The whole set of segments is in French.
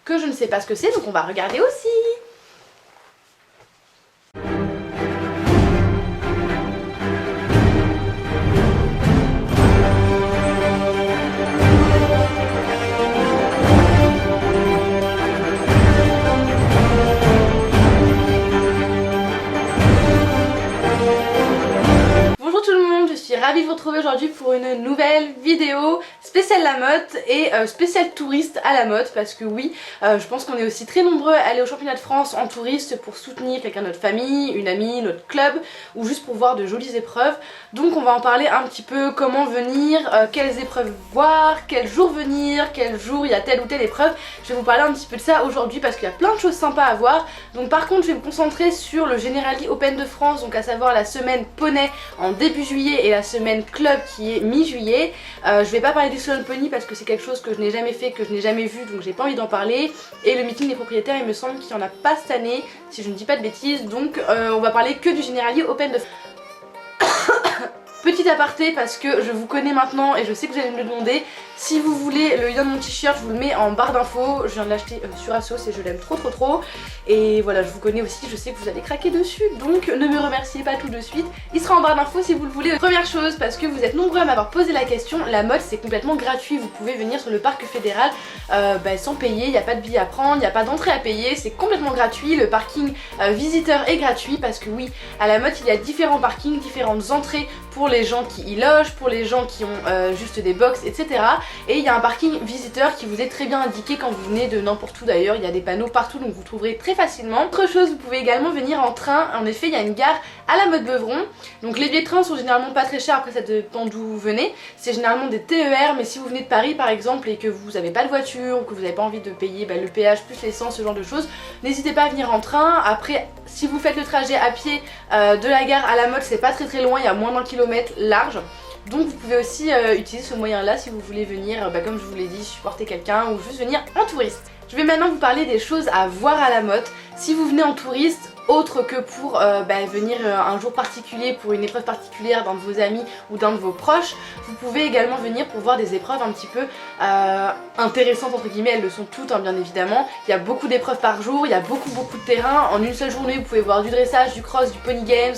que je ne sais pas ce que c'est, donc on va regarder aussi. Ravie de vous retrouver aujourd'hui pour une nouvelle vidéo spéciale Lamotte et spéciale touriste à Lamotte, parce que oui, je pense qu'on est aussi très nombreux à aller au championnat de France en touriste pour soutenir quelqu'un de notre famille, une amie, notre club, ou juste pour voir de jolies épreuves. Donc on va en parler un petit peu, comment venir, quelles épreuves voir, quel jour venir, quel jour il y a telle ou telle épreuve. Je vais vous parler un petit peu de ça aujourd'hui parce qu'il y a plein de choses sympas à voir. Donc par contre je vais me concentrer sur le Generali Open de France, donc à savoir la semaine poney en début juillet et la semaine club qui est mi-juillet. Je vais pas parler du Sloan Pony parce que c'est quelque chose que je n'ai jamais fait, que je n'ai jamais vu, donc j'ai pas envie d'en parler. Et le meeting des propriétaires, il me semble qu'il n'y en a pas cette année, si je ne dis pas de bêtises, donc on va parler que du Generali Open de France. Petit aparté parce que je vous connais maintenant et je sais que vous allez me le demander. Si vous voulez le lien de mon t-shirt, je vous le mets en barre d'infos. Je viens de l'acheter sur Asos et je l'aime trop. Et voilà, je vous connais aussi, je sais que vous allez craquer dessus. Donc ne me remerciez pas tout de suite. Il sera en barre d'infos si vous le voulez. Première chose, parce que vous êtes nombreux à m'avoir posé la question, Lamotte c'est complètement gratuit. Vous pouvez venir sur le parc fédéral sans payer, il n'y a pas de billet à prendre, il n'y a pas d'entrée à payer. C'est complètement gratuit. Le parking visiteur est gratuit parce que oui, à Lamotte il y a différents parkings, différentes entrées pour les gens qui y logent, pour les gens qui ont juste des box, etc. Et il y a un parking visiteur qui vous est très bien indiqué quand vous venez de n'importe où d'ailleurs, il y a des panneaux partout donc vous trouverez très facilement. Autre chose, vous pouvez également venir en train, en effet il y a une gare à Lamotte-Beuvron, donc les billets de train sont généralement pas très chers, après ça dépend d'où vous venez, c'est généralement des TER, mais si vous venez de Paris par exemple et que vous n'avez pas de voiture ou que vous n'avez pas envie de payer le péage plus l'essence, ce genre de choses, n'hésitez pas à venir en train. Après si vous faites le trajet à pied de la gare à Lamotte, c'est pas très loin, il y a moins d'1 kilomètre large. Donc vous pouvez aussi utiliser ce moyen là si vous voulez venir, comme je vous l'ai dit, supporter quelqu'un ou juste venir en touriste. Je vais maintenant vous parler des choses à voir à Lamotte. Si vous venez en touriste, autre que pour venir un jour particulier pour une épreuve particulière d'un de vos amis ou d'un de vos proches, vous pouvez également venir pour voir des épreuves un petit peu intéressantes entre guillemets, elles le sont toutes hein, bien évidemment. Il y a beaucoup d'épreuves par jour, il y a beaucoup de terrain. En une seule journée vous pouvez voir du dressage, du cross, du pony games,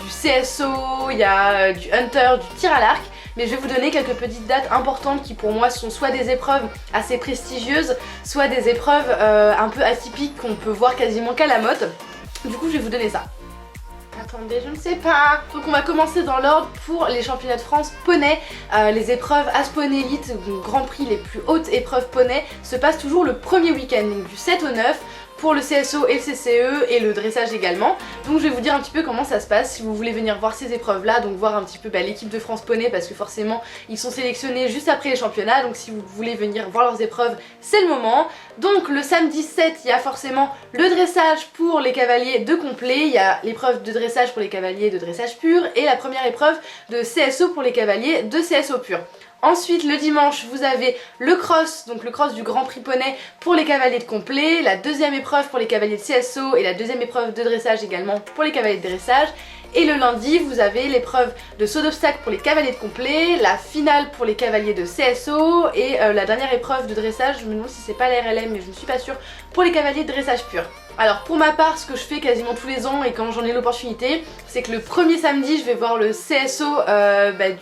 du CSO, il y a du hunter, du tir à l'arc. Mais je vais vous donner quelques petites dates importantes qui pour moi sont soit des épreuves assez prestigieuses, soit des épreuves un peu atypiques qu'on peut voir quasiment qu'à Lamotte. Du coup je vais vous donner ça. Attendez, je ne sais pas. Donc on va commencer dans l'ordre pour les championnats de France poney. Les épreuves Asponey Elite, donc Grand Prix, les plus hautes épreuves poney, se passent toujours le premier week-end, donc du 7 au 9. Pour le CSO et le CCE et le dressage également. Donc je vais vous dire un petit peu comment ça se passe si vous voulez venir voir ces épreuves là, donc voir un petit peu l'équipe de France poney parce que forcément ils sont sélectionnés juste après les championnats, donc si vous voulez venir voir leurs épreuves c'est le moment. Donc le samedi 7 il y a forcément le dressage pour les cavaliers de complet, il y a l'épreuve de dressage pour les cavaliers de dressage pur et la première épreuve de CSO pour les cavaliers de CSO pur. Ensuite le dimanche vous avez le cross, donc le cross du Grand Prix poney pour les cavaliers de complet, la deuxième épreuve pour les cavaliers de CSO et la deuxième épreuve de dressage également pour les cavaliers de dressage. Et le lundi vous avez l'épreuve de saut d'obstacle pour les cavaliers de complet, la finale pour les cavaliers de CSO et la dernière épreuve de dressage, je me demande si c'est pas la RLM mais je ne suis pas sûre, pour les cavaliers de dressage pur. Alors pour ma part, ce que je fais quasiment tous les ans et quand j'en ai l'opportunité, c'est que le premier samedi je vais voir le CSO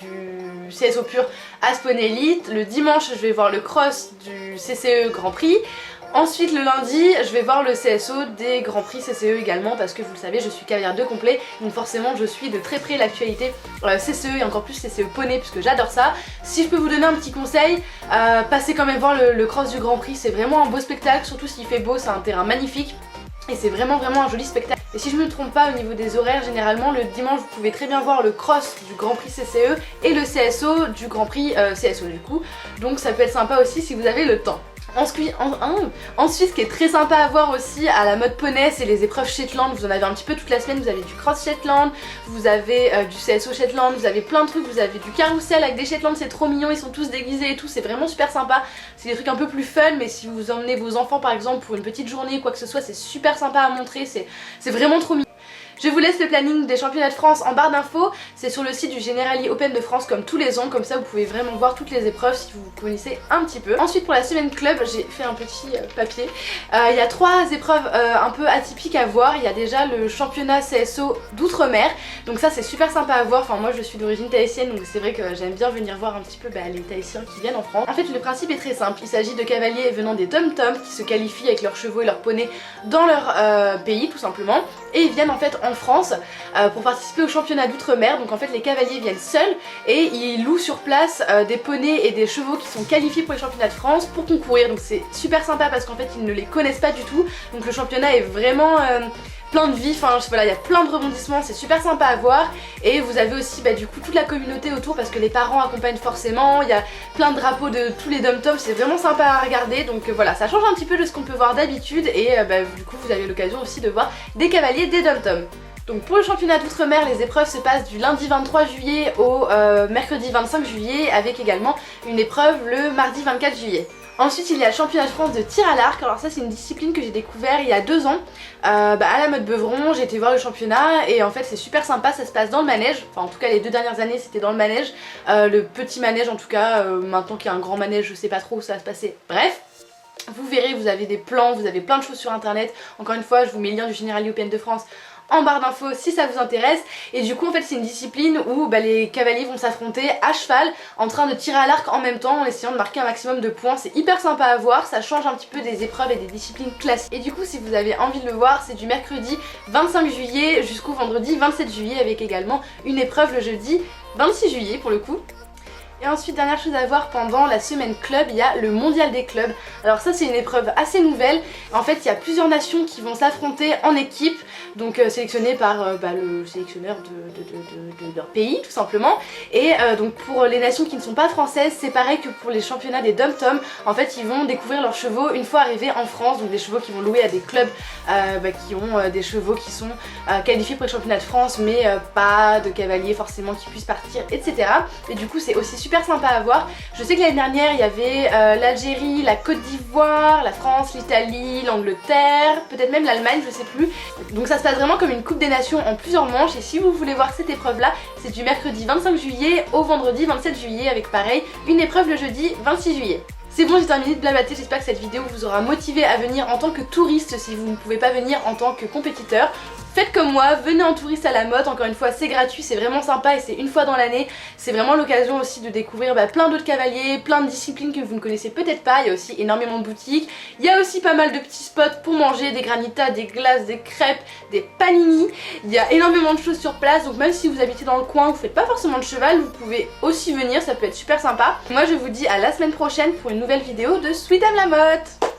du CSO pur Asponey Elite, le dimanche je vais voir le cross du CCE Grand Prix. Ensuite le lundi je vais voir le CSO des Grands Prix CCE également parce que vous le savez je suis cavalière de complet, donc forcément je suis de très près l'actualité CCE et encore plus CCE poney puisque j'adore ça. Si je peux vous donner un petit conseil, passez quand même voir le cross du Grand Prix, c'est vraiment un beau spectacle, surtout s'il fait beau, c'est un terrain magnifique. Et c'est vraiment un joli spectacle. Et si je me trompe pas au niveau des horaires, généralement le dimanche vous pouvez très bien voir le cross du Grand Prix CCE et le CSO du Grand Prix CSO du coup. Donc ça peut être sympa aussi si vous avez le temps. Ensuite, ce qui est très sympa à voir aussi à Lamotte poney, c'est les épreuves Shetland. Vous en avez un petit peu toute la semaine, vous avez du cross Shetland, vous avez du CSO Shetland, vous avez plein de trucs, vous avez du carrousel avec des Shetland, c'est trop mignon, ils sont tous déguisés et tout, c'est vraiment super sympa. C'est des trucs un peu plus fun, mais si vous emmenez vos enfants par exemple pour une petite journée ou quoi que ce soit, c'est super sympa à montrer, c'est vraiment trop mignon. Je vous laisse le planning des championnats de France en barre d'infos, c'est sur le site du Generali Open de France comme tous les ans, comme ça vous pouvez vraiment voir toutes les épreuves si vous connaissez un petit peu. Ensuite pour la semaine club, j'ai fait un petit papier. Il y a 3 épreuves un peu atypiques à voir. Il y a déjà le championnat CSO d'outre-mer, donc ça c'est super sympa à voir. Enfin moi je suis d'origine tahitienne, donc c'est vrai que j'aime bien venir voir un petit peu les Tahitiens qui viennent en France. En fait le principe est très simple, il s'agit de cavaliers venant des dom-toms qui se qualifient avec leurs chevaux et leurs poneys dans leur pays tout simplement, et ils viennent en fait en France pour participer au championnat d'outre-mer. Donc en fait les cavaliers viennent seuls et ils louent sur place des poneys et des chevaux qui sont qualifiés pour les championnats de France pour concourir. Donc c'est super sympa parce qu'en fait ils ne les connaissent pas du tout, donc le championnat est vraiment plein de vie, enfin voilà, il y a plein de rebondissements, c'est super sympa à voir. Et vous avez aussi du coup toute la communauté autour parce que les parents accompagnent forcément, il y a plein de drapeaux de tous les dom-toms, c'est vraiment sympa à regarder. Donc voilà, ça change un petit peu de ce qu'on peut voir d'habitude et du coup vous avez l'occasion aussi de voir des cavaliers, des dom-toms. Donc pour le championnat d'outre-mer, les épreuves se passent du lundi 23 juillet au mercredi 25 juillet avec également une épreuve le mardi 24 juillet. Ensuite il y a le championnat de France de tir à l'arc. Alors ça c'est une discipline que j'ai découvert il y a 2 ans à la Motte Beuvron. J'ai été voir le championnat et en fait c'est super sympa, ça se passe dans le manège. Enfin en tout cas les 2 dernières années c'était dans le manège, le petit manège en tout cas, maintenant qu'il y a un grand manège je sais pas trop où ça va se passer, bref. Vous verrez, vous avez des plans, vous avez plein de choses sur internet. Encore une fois je vous mets le lien du Generali Open de France en barre d'infos si ça vous intéresse. Et du coup en fait c'est une discipline où les cavaliers vont s'affronter à cheval en train de tirer à l'arc en même temps en essayant de marquer un maximum de points. C'est hyper sympa à voir, ça change un petit peu des épreuves et des disciplines classiques. Et du coup si vous avez envie de le voir, c'est du mercredi 25 juillet jusqu'au vendredi 27 juillet avec également une épreuve le jeudi 26 juillet pour le coup. Et ensuite dernière chose à voir pendant la semaine club, il y a le mondial des clubs. Alors ça c'est une épreuve assez nouvelle. En fait il y a plusieurs nations qui vont s'affronter en équipe, donc sélectionnées par le sélectionneur de leur pays tout simplement. Et donc pour les nations qui ne sont pas françaises, c'est pareil que pour les championnats des dom-toms. En fait ils vont découvrir leurs chevaux une fois arrivés en France, donc des chevaux qui vont louer à des clubs qui ont des chevaux qui sont qualifiés pour les championnats de France mais pas de cavaliers forcément qui puissent partir, etc. Et du coup c'est aussi super sympa à voir. Je sais que l'année dernière il y avait l'Algérie, la Côte d'Ivoire, la France, l'Italie, l'Angleterre, peut-être même l'Allemagne, je sais plus. Donc ça se passe vraiment comme une coupe des nations en plusieurs manches. Et si vous voulez voir cette épreuve là, c'est du mercredi 25 juillet au vendredi 27 juillet avec pareil une épreuve le jeudi 26 juillet. C'est bon, j'ai terminé de blablater, j'espère que cette vidéo vous aura motivé à venir en tant que touriste si vous ne pouvez pas venir en tant que compétiteur. Faites comme moi, venez en touriste à la Motte, encore une fois c'est gratuit, c'est vraiment sympa et c'est une fois dans l'année. C'est vraiment l'occasion aussi de découvrir plein d'autres cavaliers, plein de disciplines que vous ne connaissez peut-être pas. Il y a aussi énormément de boutiques, il y a aussi pas mal de petits spots pour manger, des granitas, des glaces, des crêpes, des panini. Il y a énormément de choses sur place, donc même si vous habitez dans le coin, vous faites pas forcément de cheval, vous pouvez aussi venir, ça peut être super sympa. Moi je vous dis à la semaine prochaine pour une nouvelle vidéo de Sweet Dame la Motte.